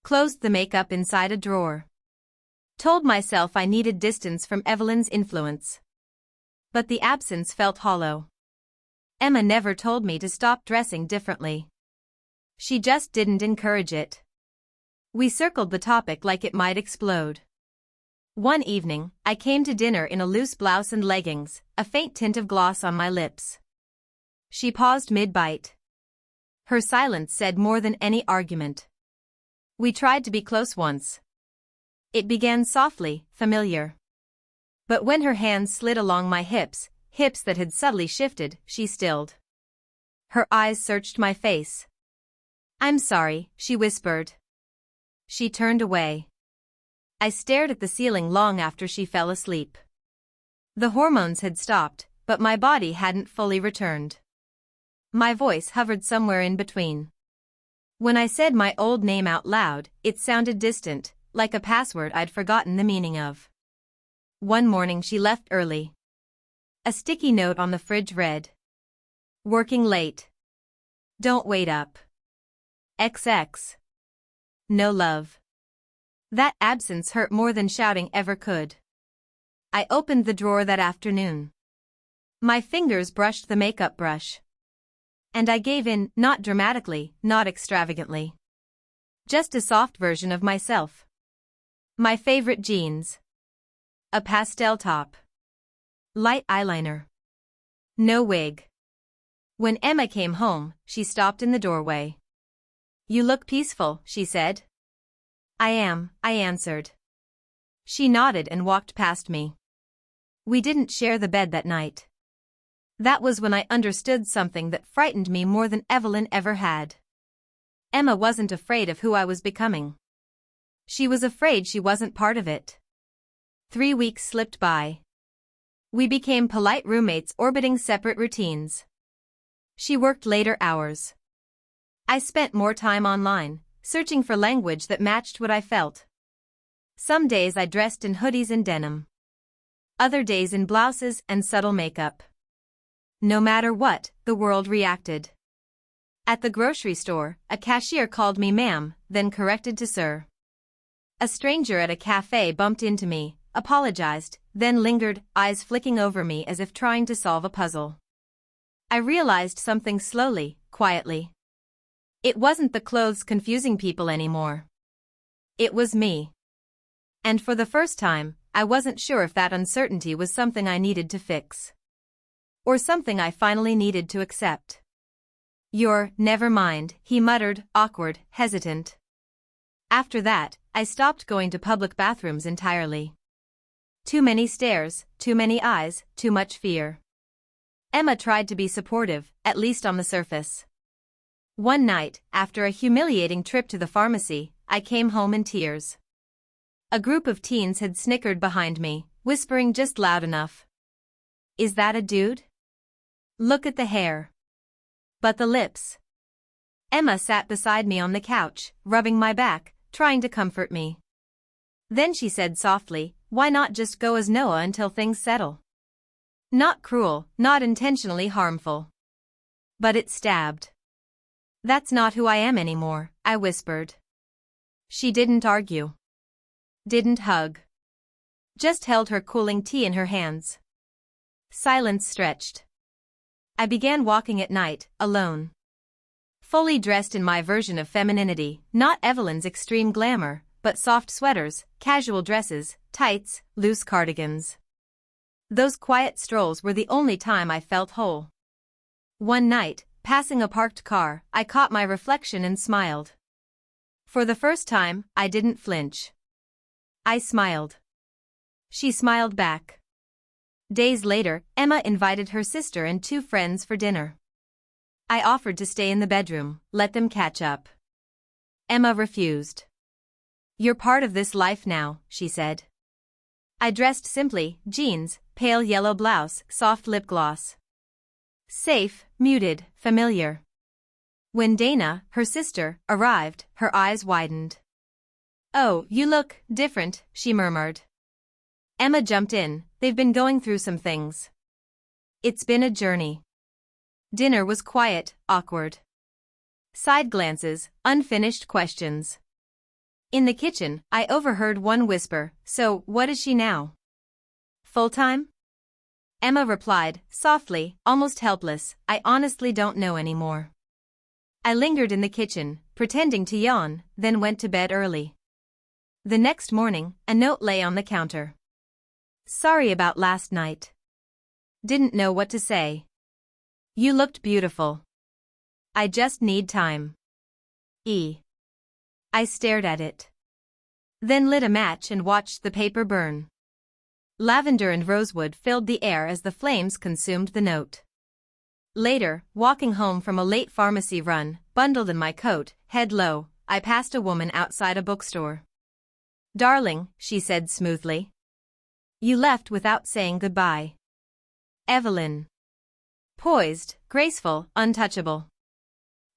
[SPEAKER 1] Closed the makeup inside a drawer. Told myself I needed distance from Evelyn's influence. But the absence felt hollow. Emma never told me to stop dressing differently. She just didn't encourage it. We circled the topic like it might explode. One evening, I came to dinner in a loose blouse and leggings, a faint tint of gloss on my lips. She paused mid-bite. Her silence said more than any argument. We tried to be close once. It began softly, familiar. But when her hands slid along my hips that had subtly shifted, she stilled. Her eyes searched my face. "I'm sorry," she whispered. She turned away. I stared at the ceiling long after she fell asleep. The hormones had stopped, but my body hadn't fully returned. My voice hovered somewhere in between. When I said my old name out loud, it sounded distant, like a password I'd forgotten the meaning of. One morning she left early. A sticky note on the fridge read, "Working late. Don't wait up. XX. No love." That absence hurt more than shouting ever could. I opened the drawer that afternoon. My fingers brushed the makeup brush. And I gave in, not dramatically, not extravagantly. Just a soft version of myself. My favorite jeans. A pastel top. Light eyeliner. No wig. When Emma came home, she stopped in the doorway. "You look peaceful," she said. "I am," I answered. She nodded and walked past me. We didn't share the bed that night. That was when I understood something that frightened me more than Evelyn ever had. Emma wasn't afraid of who I was becoming. She was afraid she wasn't part of it. 3 weeks slipped by. We became polite roommates orbiting separate routines. She worked later hours. I spent more time online, searching for language that matched what I felt. Some days I dressed in hoodies and denim. Other days in blouses and subtle makeup. No matter what, the world reacted. At the grocery store, a cashier called me ma'am, then corrected to sir. A stranger at a cafe bumped into me, apologized, then lingered, eyes flicking over me as if trying to solve a puzzle. I realized something slowly, quietly. It wasn't the clothes confusing people anymore. It was me. And for the first time, I wasn't sure if that uncertainty was something I needed to fix. Or something I finally needed to accept. Never mind, he muttered, awkward, hesitant. After that, I stopped going to public bathrooms entirely. Too many stares, too many eyes, too much fear. Emma tried to be supportive, at least on the surface. One night, after a humiliating trip to the pharmacy, I came home in tears. A group of teens had snickered behind me, whispering just loud enough. "Is that a dude? Look at the hair. But the lips." Emma sat beside me on the couch, rubbing my back, trying to comfort me. Then she said softly, "Why not just go as Noah until things settle?" Not cruel, not intentionally harmful. But it stabbed. "That's not who I am anymore," I whispered. She didn't argue. Didn't hug. Just held her cooling tea in her hands. Silence stretched. I began walking at night, alone. Fully dressed in my version of femininity, not Evelyn's extreme glamour, but soft sweaters, casual dresses, tights, loose cardigans. Those quiet strolls were the only time I felt whole. One night, passing a parked car, I caught my reflection and smiled. For the first time, I didn't flinch. I smiled. She smiled back. Days later, Emma invited her sister and 2 friends for dinner. I offered to stay in the bedroom, let them catch up. Emma refused. "You're part of this life now," she said. I dressed simply, jeans, pale yellow blouse, soft lip gloss. Safe, muted, familiar. When Dana, her sister, arrived, her eyes widened. "Oh, you look different," she murmured. Emma jumped in, "They've been going through some things. It's been a journey." Dinner was quiet, awkward. Side glances, unfinished questions. In the kitchen, I overheard one whisper, "So, what is she now? Full-time?" Emma replied, softly, almost helpless, "I honestly don't know anymore." I lingered in the kitchen, pretending to yawn, then went to bed early. The next morning, a note lay on the counter. "Sorry about last night. Didn't know what to say. You looked beautiful. I just need time. I stared at it. Then lit a match and watched the paper burn. Lavender and rosewood filled the air as the flames consumed the note. Later, walking home from a late pharmacy run, bundled in my coat, head low, I passed a woman outside a bookstore. "Darling," she said smoothly. "You left without saying goodbye." Evelyn. Poised, graceful, untouchable.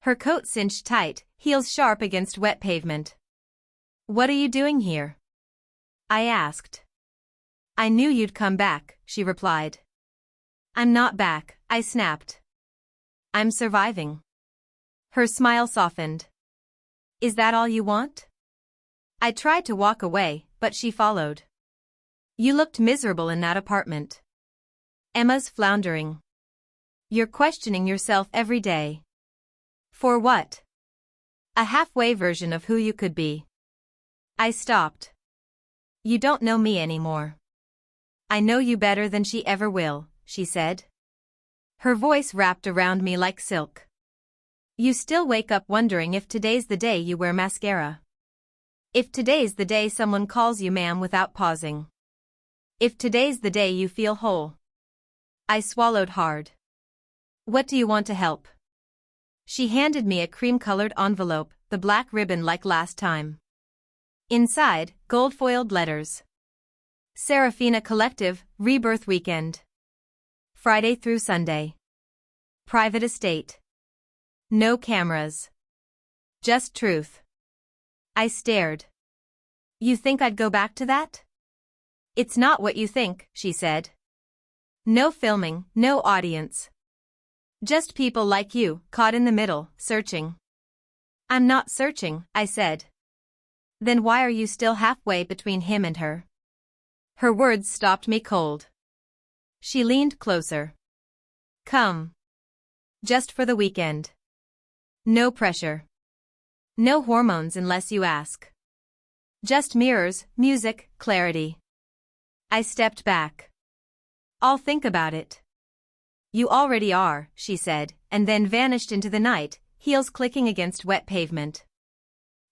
[SPEAKER 1] Her coat cinched tight, heels sharp against wet pavement. "What are you doing here?" I asked. "I knew you'd come back," she replied. "I'm not back," I snapped. "I'm surviving." Her smile softened. "Is that all you want?" I tried to walk away, but she followed. "You looked miserable in that apartment." Emma's floundering. "You're questioning yourself every day." "For what?" "A halfway version of who you could be." I stopped. "You don't know me anymore." "I know you better than she ever will," she said. Her voice wrapped around me like silk. "You still wake up wondering if today's the day you wear mascara. If today's the day someone calls you ma'am without pausing. If today's the day you feel whole." I swallowed hard. "What do you want to help?" She handed me a cream-colored envelope, the black ribbon like last time. Inside, gold-foiled letters. Serafina Collective, Rebirth Weekend. Friday through Sunday. Private estate. No cameras. Just truth. I stared. "You think I'd go back to that?" "It's not what you think," she said. "No filming, no audience. Just people like you, caught in the middle, searching." "I'm not searching," I said. "Then why are you still halfway between him and her?" Her words stopped me cold. She leaned closer. "Come. Just for the weekend. No pressure. No hormones unless you ask. Just mirrors, music, clarity." I stepped back. "I'll think about it." "You already are," she said, and then vanished into the night, heels clicking against wet pavement.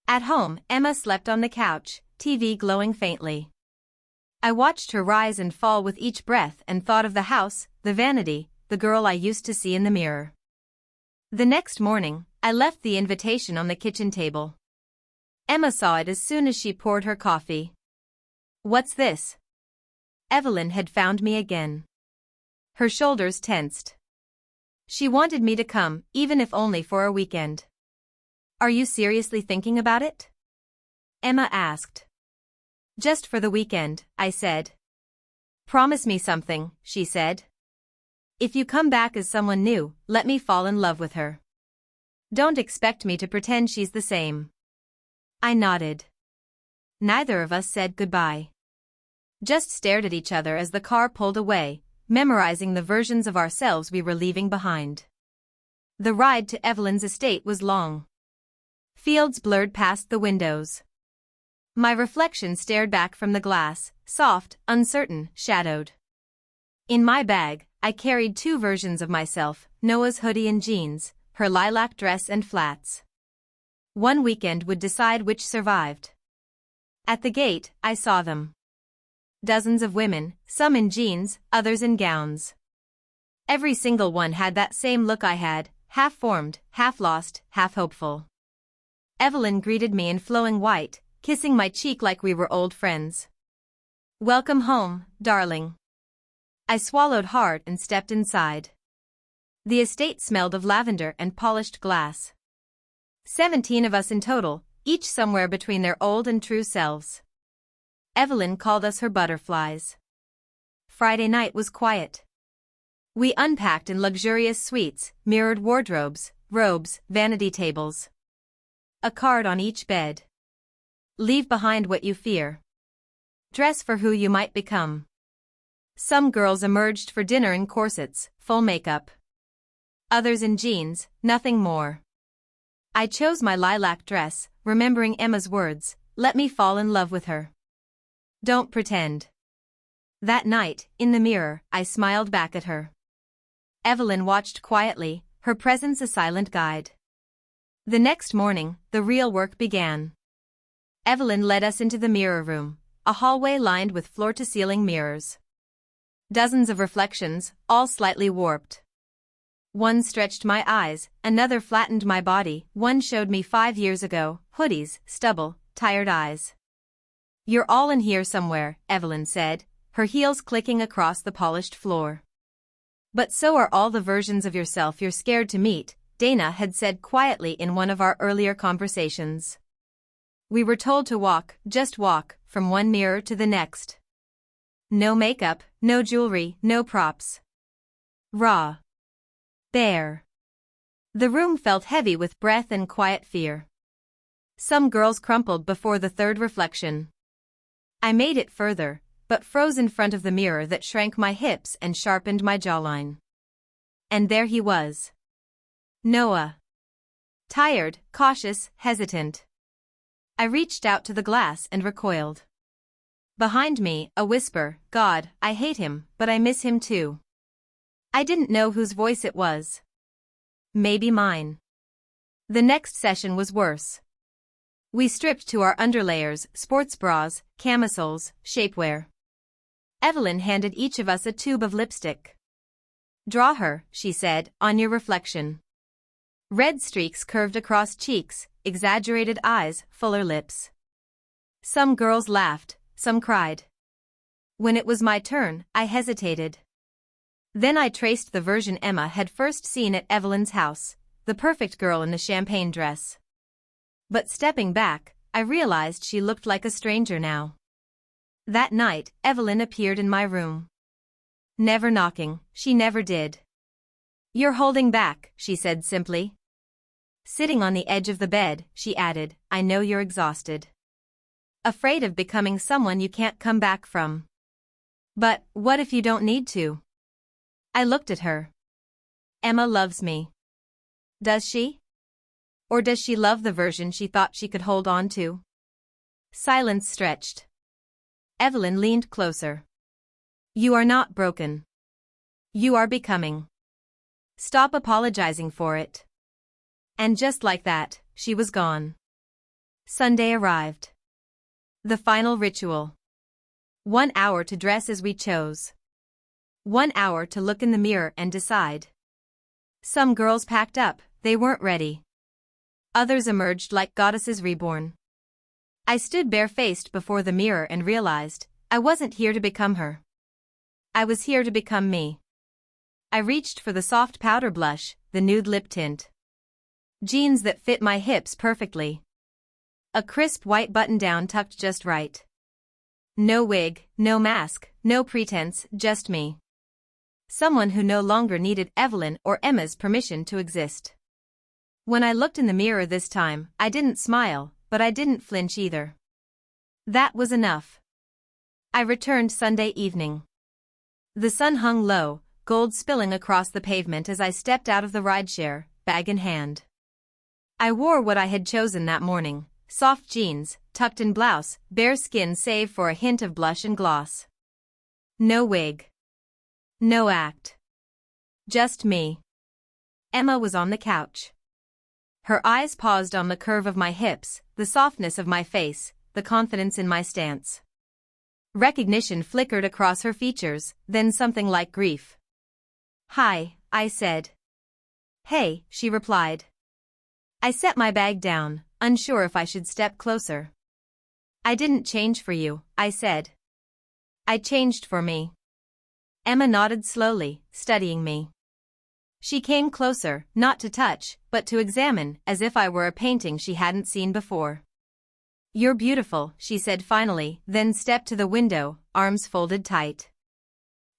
[SPEAKER 1] At home, Emma slept on the couch, TV glowing faintly. I watched her rise and fall with each breath and thought of the house, the vanity, the girl I used to see in the mirror. The next morning, I left the invitation on the kitchen table. Emma saw it as soon as she poured her coffee. "What's this?" Evelyn had found me again. Her shoulders tensed. She wanted me to come, even if only for a weekend. "Are you seriously thinking about it?" Emma asked. "Just for the weekend," I said. "Promise me something," she said. "If you come back as someone new, let me fall in love with her. Don't expect me to pretend she's the same." I nodded. Neither of us said goodbye. Just stared at each other as the car pulled away, memorizing the versions of ourselves we were leaving behind. The ride to Evelyn's estate was long. Fields blurred past the windows. My reflection stared back from the glass, soft, uncertain, shadowed. In my bag, I carried two versions of myself, Noah's hoodie and jeans, her lilac dress and flats. One weekend would decide which survived. At the gate, I saw them. Dozens of women, some in jeans, others in gowns. Every single one had that same look I had, half-formed, half-lost, half-hopeful. Evelyn greeted me in flowing white, kissing my cheek like we were old friends. "Welcome home, darling." I swallowed hard and stepped inside. The estate smelled of lavender and polished glass. 17 of us in total, each somewhere between their old and true selves. Evelyn called us her butterflies. Friday night was quiet. We unpacked in luxurious suites, mirrored wardrobes, robes, vanity tables. A card on each bed. Leave behind what you fear. Dress for who you might become. Some girls emerged for dinner in corsets, full makeup. Others in jeans, nothing more. I chose my lilac dress, remembering Emma's words, "Let me fall in love with her. Don't pretend." That night, in the mirror, I smiled back at her. Evelyn watched quietly, her presence a silent guide. The next morning, the real work began. Evelyn led us into the mirror room, a hallway lined with floor-to-ceiling mirrors. Dozens of reflections, all slightly warped. One stretched my eyes, another flattened my body, one showed me 5 years ago, hoodies, stubble, tired eyes. "You're all in here somewhere," Evelyn said, her heels clicking across the polished floor. "But so are all the versions of yourself you're scared to meet," Dana had said quietly in one of our earlier conversations. We were told to walk, just walk, from one mirror to the next. No makeup, no jewelry, no props. Raw. Bare. The room felt heavy with breath and quiet fear. Some girls crumpled before the third reflection. I made it further, but froze in front of the mirror that shrank my hips and sharpened my jawline. And there he was. Noah. Tired, cautious, hesitant. I reached out to the glass and recoiled. Behind me, a whisper, "God, I hate him, but I miss him too." I didn't know whose voice it was. Maybe mine. The next session was worse. We stripped to our underlayers, sports bras, camisoles, shapewear. Evelyn handed each of us a tube of lipstick. "Draw her," she said, "on your reflection." Red streaks curved across cheeks, exaggerated eyes, fuller lips. Some girls laughed, some cried. When it was my turn, I hesitated. Then I traced the version Emma had first seen at Evelyn's house, the perfect girl in the champagne dress. But stepping back, I realized she looked like a stranger now. That night, Evelyn appeared in my room. Never knocking, she never did. "You're holding back," she said simply. Sitting on the edge of the bed, she added, "I know you're exhausted. Afraid of becoming someone you can't come back from. But, what if you don't need to?" I looked at her. Emma loves me. Does she? Or does she love the version she thought she could hold on to? Silence stretched. Evelyn leaned closer. "You are not broken. You are becoming. Stop apologizing for it." And just like that, she was gone. Sunday arrived. The final ritual. 1 hour to dress as we chose. 1 hour to look in the mirror and decide. Some girls packed up, they weren't ready. Others emerged like goddesses reborn. I stood bare-faced before the mirror and realized, I wasn't here to become her. I was here to become me. I reached for the soft powder blush, the nude lip tint. Jeans that fit my hips perfectly. A crisp white button-down tucked just right. No wig, no mask, no pretense, just me. Someone who no longer needed Evelyn or Emma's permission to exist. When I looked in the mirror this time, I didn't smile, but I didn't flinch either. That was enough. I returned Sunday evening. The sun hung low, gold spilling across the pavement as I stepped out of the rideshare, bag in hand. I wore what I had chosen that morning, soft jeans, tucked-in blouse, bare skin save for a hint of blush and gloss. No wig. No act. Just me. Emma was on the couch. Her eyes paused on the curve of my hips, the softness of my face, the confidence in my stance. Recognition flickered across her features, then something like grief. "Hi," I said. "Hey," she replied. I set my bag down, unsure if I should step closer. "I didn't change for you," I said. "I changed for me." Emma nodded slowly, studying me. She came closer, not to touch, but to examine, as if I were a painting she hadn't seen before. "You're beautiful," she said finally, then stepped to the window, arms folded tight.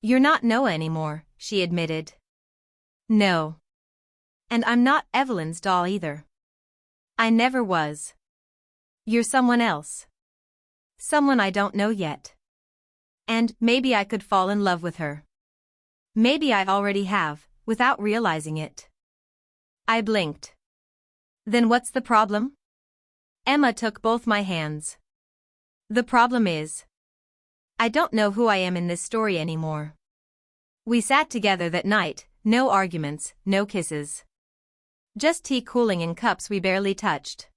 [SPEAKER 1] "You're not Noah anymore," she admitted. "No. And I'm not Evelyn's doll either. I never was. You're someone else. Someone I don't know yet. And maybe I could fall in love with her. Maybe I already have, without realizing it." I blinked. "Then what's the problem?" Emma took both my hands. "The problem is, I don't know who I am in this story anymore." We sat together that night, no arguments, no kisses. Just tea cooling in cups we barely touched.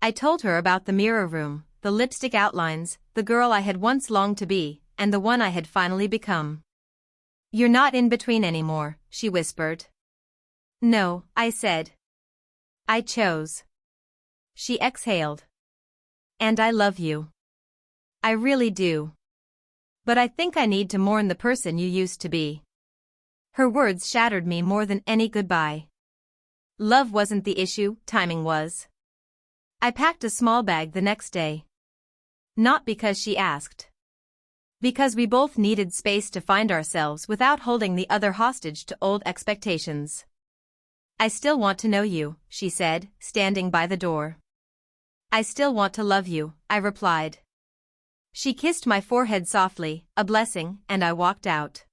[SPEAKER 1] I told her about the mirror room, the lipstick outlines, the girl I had once longed to be, and the one I had finally become. "You're not in between anymore," she whispered. "No," I said. "I chose." She exhaled. "And I love you. I really do. But I think I need to mourn the person you used to be." Her words shattered me more than any goodbye. Love wasn't the issue, timing was. I packed a small bag the next day. Not because she asked. Because we both needed space to find ourselves without holding the other hostage to old expectations. "I still want to know you," she said, standing by the door. "I still want to love you," I replied. She kissed my forehead softly, a blessing, and I walked out.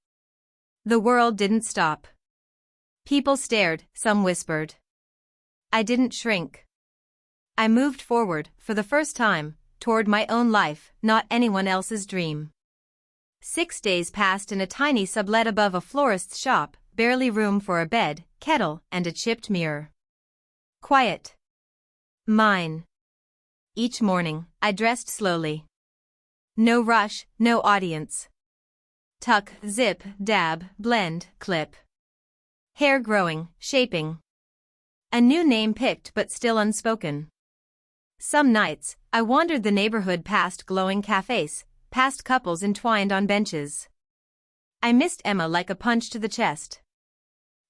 [SPEAKER 1] The world didn't stop. People stared, some whispered. I didn't shrink. I moved forward, for the first time, toward my own life, not anyone else's dream. 6 days passed in a tiny sublet above a florist's shop, barely room for a bed, kettle, and a chipped mirror. Quiet. Mine. Each morning, I dressed slowly. No rush, no audience. Tuck, zip, dab, blend, clip. Hair growing, shaping. A new name picked but still unspoken. Some nights, I wandered the neighborhood past glowing cafes, past couples entwined on benches. I missed Emma like a punch to the chest.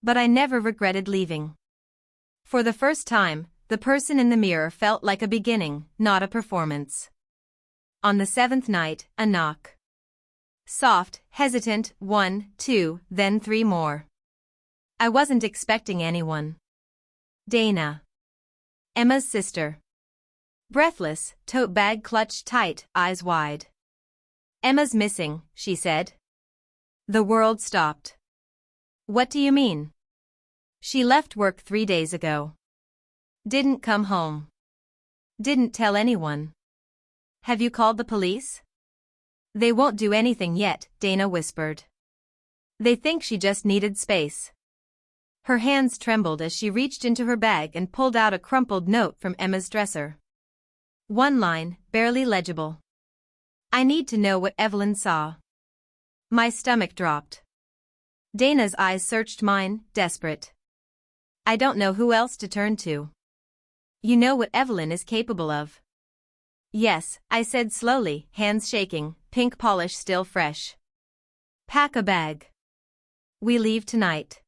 [SPEAKER 1] But I never regretted leaving. For the first time, the person in the mirror felt like a beginning, not a performance. On the 7th night, a knock. Soft, hesitant, 1, 2, then 3 more. I wasn't expecting anyone. Dana. Emma's sister. Breathless, tote bag clutched tight, eyes wide. "Emma's missing," she said. The world stopped. "What do you mean?" "She left work 3 days ago. Didn't come home. Didn't tell anyone." "Have you called the police?" "They won't do anything yet," Dana whispered. "They think she just needed space." Her hands trembled as she reached into her bag and pulled out a crumpled note from Emma's dresser. One line, barely legible. "I need to know what Evelyn saw." My stomach dropped. Dana's eyes searched mine, desperate. "I don't know who else to turn to." "You know what Evelyn is capable of." "Yes," I said slowly, hands shaking, pink polish still fresh. "Pack a bag. We leave tonight."